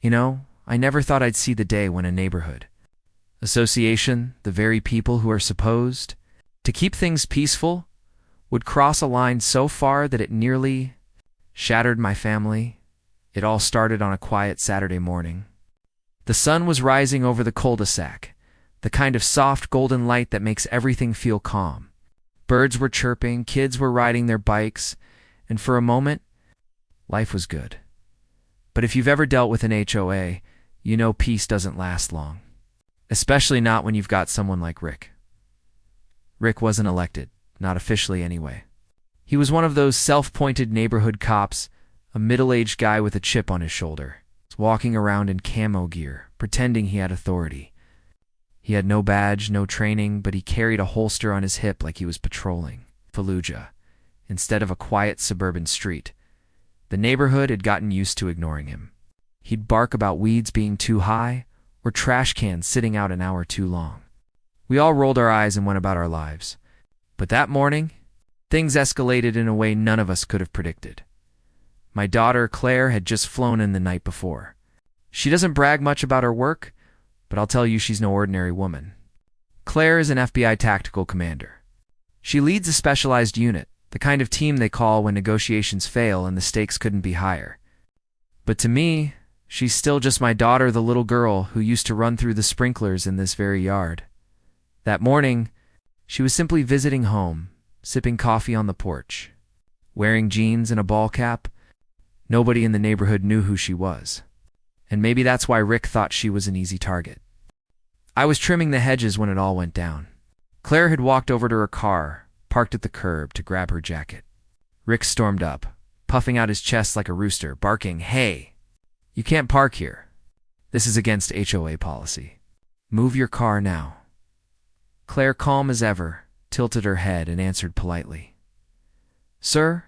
I never thought I'd see the day when a neighborhood association, the very people who are supposed to keep things peaceful, would cross a line so far that it nearly shattered my family. It all started on a quiet Saturday morning. The sun was rising over the cul-de-sac, the kind of soft golden light that makes everything feel calm. Birds were chirping, kids were riding their bikes, and for a moment, life was good. But if you've ever dealt with an HOA, you know peace doesn't last long. Especially not when you've got someone like Rick. Rick wasn't elected, not officially anyway. He was one of those self-appointed neighborhood cops, a middle-aged guy with a chip on his shoulder, walking around in camo gear, pretending he had authority. He had no badge, no training, but he carried a holster on his hip like he was patrolling Fallujah instead of a quiet suburban street. The neighborhood had gotten used to ignoring him. He'd bark about weeds being too high or trash cans sitting out an hour too long. We all rolled our eyes and went about our lives. But that morning, things escalated in a way none of us could have predicted. My daughter, Claire, had just flown in the night before. She doesn't brag much about her work, but I'll tell you she's no ordinary woman. Claire is an FBI tactical commander. She leads a specialized unit, the kind of team they call when negotiations fail and the stakes couldn't be higher. But to me, she's still just my daughter, the little girl who used to run through the sprinklers in this very yard. That morning, she was simply visiting home, sipping coffee on the porch. Wearing jeans and a ball cap, nobody in the neighborhood knew who she was. And maybe that's why Rick thought she was an easy target. I was trimming the hedges when it all went down. Claire had walked over to her car, parked at the curb, to grab her jacket. Rick stormed up, puffing out his chest like a rooster, barking, "Hey! You can't park here. This is against HOA policy. Move your car now." Claire, calm as ever, tilted her head and answered politely, "Sir,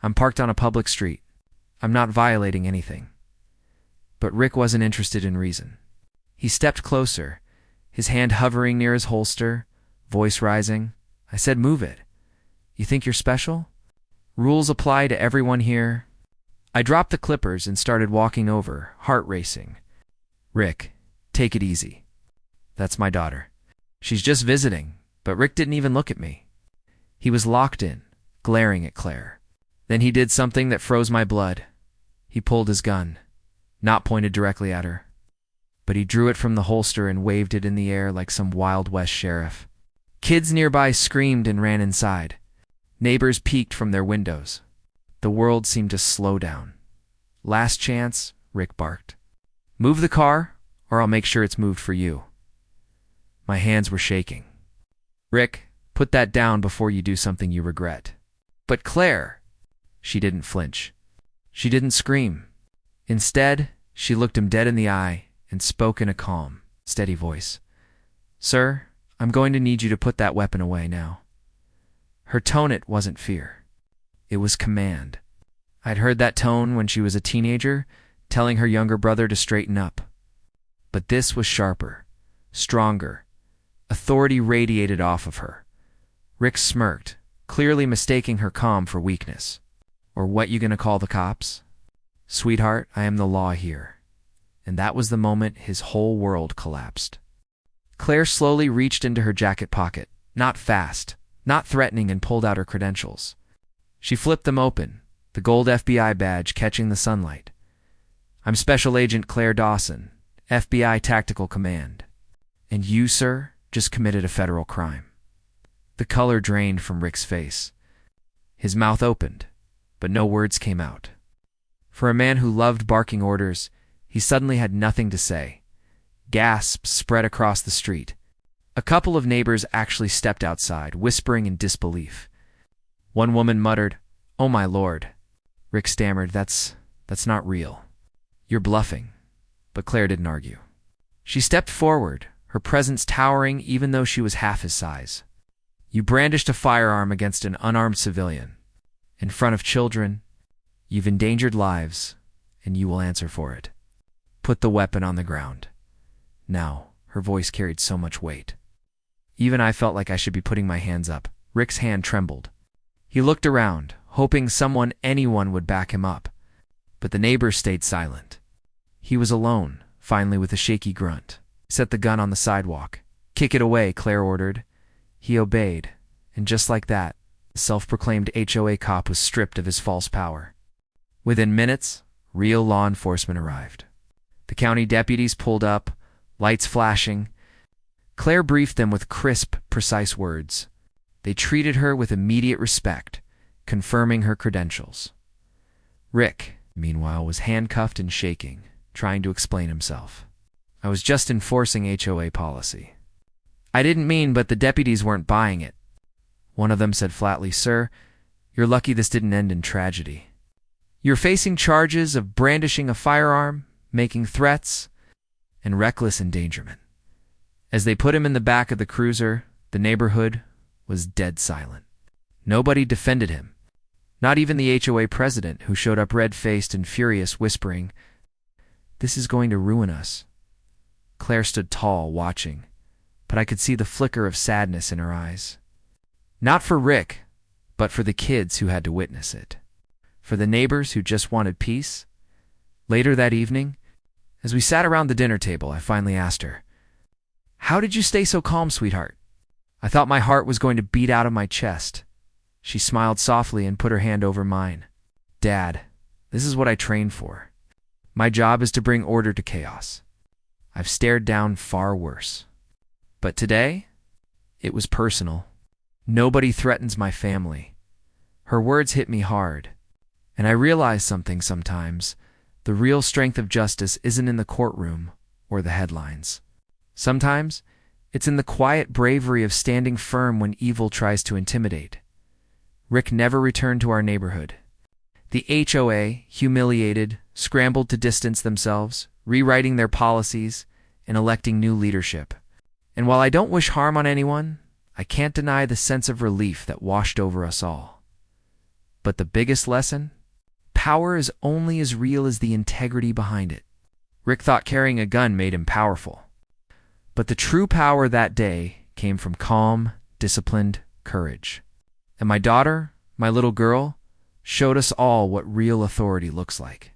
I'm parked on a public street. I'm not violating anything." But Rick wasn't interested in reason. He stepped closer, his hand hovering near his holster, voice rising. "I said move it. You think you're special? Rules apply to everyone here." I dropped the clippers and started walking over, heart racing. "Rick, take it easy. That's my daughter. She's just visiting." But Rick didn't even look at me. He was locked in, glaring at Claire. Then he did something that froze my blood. He pulled his gun, not pointed directly at her, but he drew it from the holster and waved it in the air like some Wild West sheriff. Kids nearby screamed and ran inside. Neighbors peeked from their windows. The world seemed to slow down. "Last chance," Rick barked. "Move the car, or I'll make sure it's moved for you." My hands were shaking. "Rick, put that down before you do something you regret." "But Claire—" She didn't flinch. She didn't scream. Instead, she looked him dead in the eye and spoke in a calm, steady voice. "Sir, I'm going to need you to put that weapon away now." Her tone, it wasn't fear. It was command. I'd heard that tone when she was a teenager, telling her younger brother to straighten up. But this was sharper, stronger. Authority radiated off of her. Rick smirked, clearly mistaking her calm for weakness. "Or what you gonna call the cops?" "Sweetheart, I am the law here." And that was the moment his whole world collapsed. Claire slowly reached into her jacket pocket, not fast, not threatening, and pulled out her credentials. She flipped them open, the gold FBI badge catching the sunlight. "I'm Special Agent Claire Dawson, FBI Tactical Command. And you, sir, just committed a federal crime." The color drained from Rick's face. His mouth opened, but no words came out. For a man who loved barking orders, he suddenly had nothing to say. Gasps spread across the street. A couple of neighbors actually stepped outside, whispering in disbelief. One woman muttered, "Oh my lord." Rick stammered, That's not real. You're bluffing." But Claire didn't argue. She stepped forward, her presence towering even though she was half his size. "You brandished a firearm against an unarmed civilian. In front of children. You've endangered lives, and you will answer for it. Put the weapon on the ground." Now, her voice carried so much weight. Even I felt like I should be putting my hands up. Rick's hand trembled. He looked around, hoping anyone would back him up. But the neighbors stayed silent. He was alone, finally, with a shaky grunt. Set the gun on the sidewalk. "Kick it away," Claire ordered. He obeyed, and just like that, the self-proclaimed HOA cop was stripped of his false power. Within minutes, real law enforcement arrived. The county deputies pulled up, lights flashing. Claire briefed them with crisp, precise words. They treated her with immediate respect, confirming her credentials. Rick, meanwhile, was handcuffed and shaking, trying to explain himself. "I was just enforcing HOA policy." "I didn't mean, but the deputies weren't buying it." One of them said flatly, "Sir, you're lucky this didn't end in tragedy. You're facing charges of brandishing a firearm, making threats, and reckless endangerment." As they put him in the back of the cruiser, the neighborhood was dead silent. Nobody defended him. Not even the HOA president, who showed up red-faced and furious, whispering, "This is going to ruin us." Claire stood tall, watching, but I could see the flicker of sadness in her eyes. Not for Rick, but for the kids who had to witness it. For the neighbors who just wanted peace. Later that evening, as we sat around the dinner table, I finally asked her, "How did you stay so calm, sweetheart?" I thought my heart was going to beat out of my chest. She smiled softly and put her hand over mine. "Dad, this is what I trained for. My job is to bring order to chaos. I've stared down far worse. But today, it was personal. Nobody threatens my family." Her words hit me hard. And I realize something sometimes. The real strength of justice isn't in the courtroom or the headlines. Sometimes, it's in the quiet bravery of standing firm when evil tries to intimidate. Rick never returned to our neighborhood. The HOA, humiliated, scrambled to distance themselves, rewriting their policies and electing new leadership. And while I don't wish harm on anyone, I can't deny the sense of relief that washed over us all. But the biggest lesson? Power is only as real as the integrity behind it. Rick thought carrying a gun made him powerful. But the true power that day came from calm, disciplined courage. And my daughter, my little girl, showed us all what real authority looks like.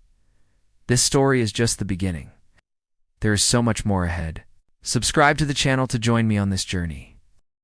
This story is just the beginning. There is so much more ahead. Subscribe to the channel to join me on this journey.